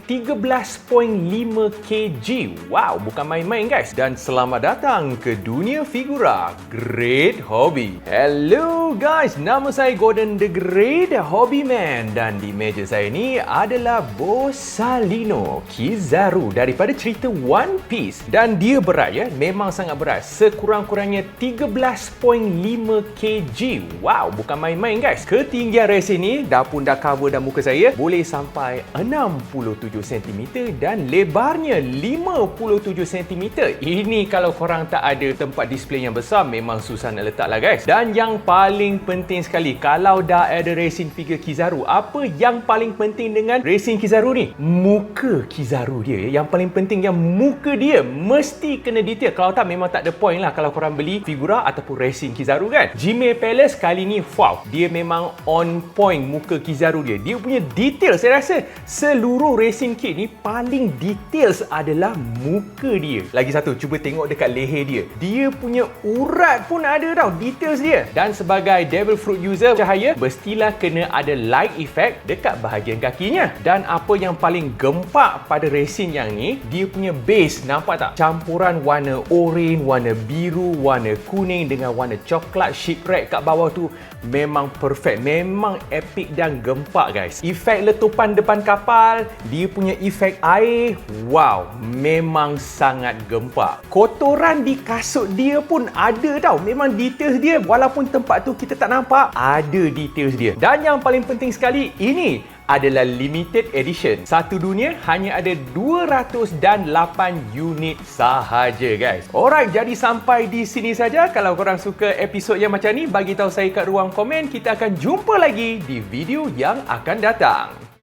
13.5 kg. Wow, bukan main-main guys. Dan selamat datang ke dunia figura. Great Hobby. Hello guys, nama saya Gordon The Great Hobby Man. Dan di meja saya ni adalah Borsalino Kizaru daripada cerita One Piece. Dan dia berat ya, memang sangat berat. Sekurang-kurangnya 13.5 kg. Wow, bukan main-main guys. Ketinggian racing ni dah cover dah muka saya, boleh sampai 67 cm dan lebarnya 57 cm. Ini kalau korang tak ada tempat display yang besar, memang susah nak letak lah guys. Dan yang paling penting sekali, kalau dah ada racing figure Kizaru, apa yang paling penting dengan racing Kizaru ni? Muka Kizaru dia. Yang paling penting yang muka dia mesti kena detail. Kalau tak, memang tak ada point lah kalau korang beli figura ataupun racing Kizaru kan. Jimmy Palace kali ni, wow, dia memang on point muka Kizaru dia. Dia punya detail, saya rasa seluruh racing kit ni paling details adalah muka dia. Lagi satu, cuba tengok dekat leher dia. Dia punya urat pun ada tau, details dia. Dan sebagai Devil Fruit user, cahaya mestilah kena ada light effect dekat bahagian kakinya. Dan apa yang paling gempak pada racing yang ni, dia punya base, nampak tak? Campuran warna oranye, warna biru, warna kuning dengan warna coklat shipwreck kat bawah tu memang perfect, memang epic dan gempak guys. Efek letupan depan kapal, dia punya efek air, wow, memang sangat gempak. Kotoran di kasut dia pun ada tau, memang details dia, walaupun tempat tu kita tak nampak, ada details dia. Dan yang paling penting sekali, ini adalah limited edition. Satu dunia hanya ada 208 unit sahaja guys. Alright, jadi sampai di sini saja. Kalau korang suka episod yang macam ni, bagi tahu saya kat ruang komen. Kita akan jumpa lagi di video yang akan datang.